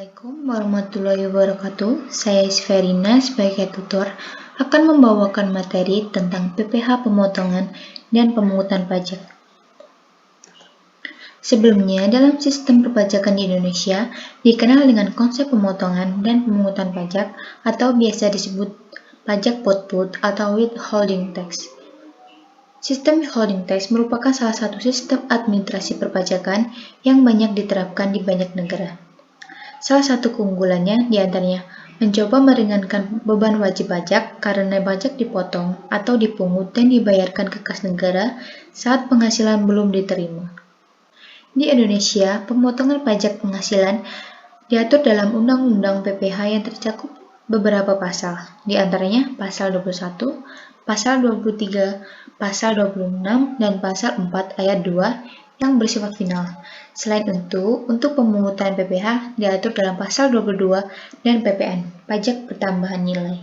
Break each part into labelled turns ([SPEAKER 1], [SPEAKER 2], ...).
[SPEAKER 1] Assalamualaikum warahmatullahi wabarakatuh. Saya Isverina sebagai tutor akan membawakan materi tentang PPh pemotongan dan pemungutan pajak. Sebelumnya, dalam sistem perpajakan di Indonesia dikenal dengan konsep pemotongan dan pemungutan pajak atau biasa disebut pajak output atau withholding tax. Sistem withholding tax merupakan salah satu sistem administrasi perpajakan yang banyak diterapkan di banyak negara. Salah satu keunggulannya diantaranya mencoba meringankan beban wajib pajak karena pajak dipotong atau dipungut dan dibayarkan ke kas negara saat penghasilan belum diterima. Di Indonesia, pemotongan pajak penghasilan diatur dalam Undang-Undang PPh yang tercakup beberapa pasal, di antaranya Pasal 21, Pasal 23, Pasal 26, dan Pasal 4 ayat 2 yang bersifat final. Selain itu, untuk pemungutan PPh diatur dalam Pasal 22 dan PPN, pajak pertambahan nilai.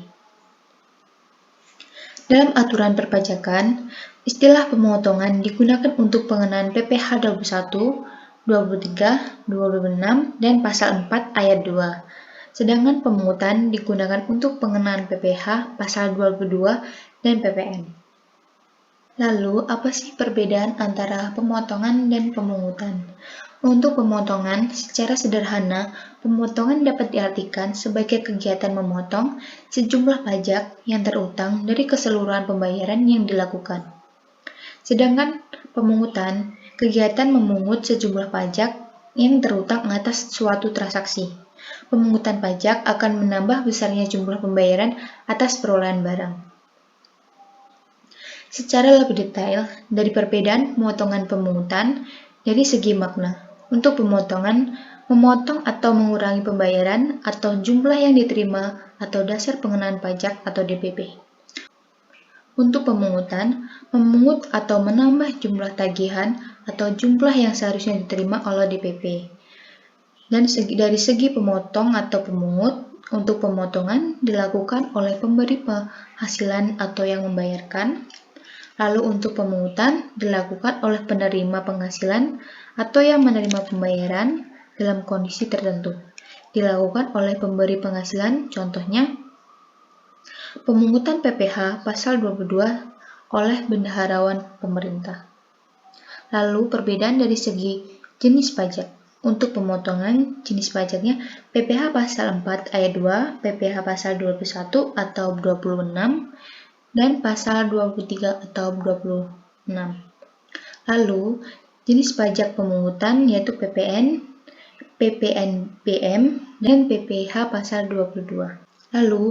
[SPEAKER 1] Dalam aturan perpajakan, istilah pemotongan digunakan untuk pengenaan PPh 21, 23, 26, dan Pasal 4 ayat 2. Sedangkan pemungutan digunakan untuk pengenaan PPh Pasal 22 dan PPN. Lalu, apa sih perbedaan antara pemotongan dan pemungutan? Untuk pemotongan, secara sederhana, pemotongan dapat diartikan sebagai kegiatan memotong sejumlah pajak yang terutang dari keseluruhan pembayaran yang dilakukan. Sedangkan pemungutan, kegiatan memungut sejumlah pajak yang terutang atas suatu transaksi. Pemungutan pajak akan menambah besarnya jumlah pembayaran atas perolehan barang. Secara lebih detail, dari perbedaan pemotongan pemungutan, dari segi makna. Untuk pemotongan, memotong atau mengurangi pembayaran atau jumlah yang diterima atau dasar pengenaan pajak atau DPP. Untuk pemungutan, memungut atau menambah jumlah tagihan atau jumlah yang seharusnya diterima oleh DPP. Dan dari segi pemotong atau pemungut, untuk pemotongan dilakukan oleh pemberi penghasilan atau yang membayarkan. Lalu untuk pemungutan dilakukan oleh penerima penghasilan atau yang menerima pembayaran dalam kondisi tertentu. Dilakukan oleh pemberi penghasilan, contohnya pemungutan PPh Pasal 22 oleh bendaharawan pemerintah. Lalu perbedaan dari segi jenis pajak. Untuk pemotongan, jenis pajaknya PPh Pasal 4 ayat 2, PPh Pasal 21 atau 26, dan Pasal 23 atau 26. Lalu, jenis pajak pemungutan yaitu PPN, PPNBM, dan PPh Pasal 22. Lalu,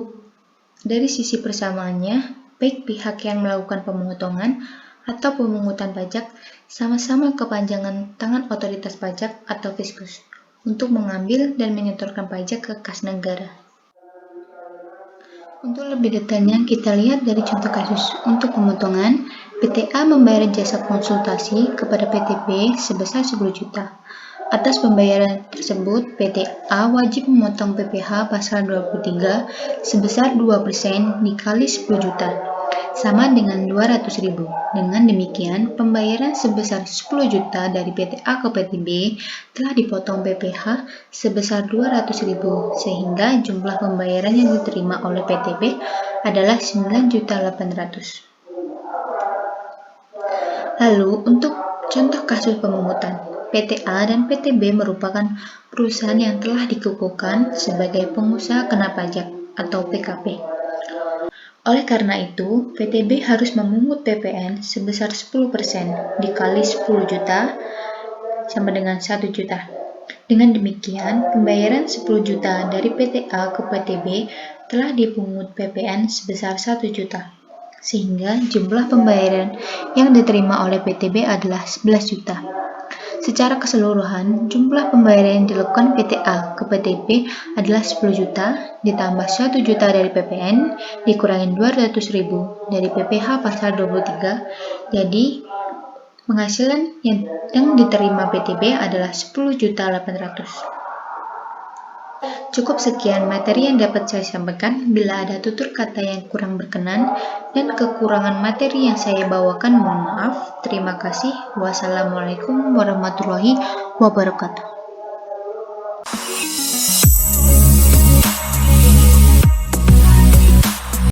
[SPEAKER 1] dari sisi persamaannya, baik pihak yang melakukan pemotongan atau pemungutan pajak sama-sama kepanjangan tangan otoritas pajak atau fiskus untuk mengambil dan menyetorkan pajak ke kas negara. Untuk lebih detailnya, kita lihat dari contoh kasus. Untuk pemotongan, PTA membayar jasa konsultasi kepada PTB sebesar 10 juta. Atas pembayaran tersebut, PTA wajib memotong PPh Pasal 23 sebesar 2% dikali 10 juta, sama dengan 200.000. Dengan demikian, pembayaran sebesar 10 juta dari PTA ke PTB telah dipotong PPh sebesar 200.000, sehingga jumlah pembayaran yang diterima oleh PTB adalah 9.800.000. Lalu, untuk contoh kasus pemungutan, PTA dan PTB merupakan perusahaan yang telah dikukuhkan sebagai pengusaha kena pajak atau PKP. Oleh karena itu, PTB harus memungut PPN sebesar 10% dikali 10 juta sama dengan 1 juta. Dengan demikian, pembayaran 10 juta dari PTA ke PTB telah dipungut PPN sebesar 1 juta, sehingga jumlah pembayaran yang diterima oleh PTB adalah 11 juta. Secara keseluruhan, jumlah pembayaran yang dilakukan PTA ke PTB adalah 10 juta, ditambah 1 juta dari PPN, dikurangi 200.000 dari PPh Pasal 23, jadi penghasilan yang diterima PTB adalah 10.800.000. Cukup sekian materi yang dapat saya sampaikan. Bila ada tutur kata yang kurang berkenan dan kekurangan materi yang saya bawakan, mohon maaf. Terima kasih. Wassalamualaikum warahmatullahi wabarakatuh.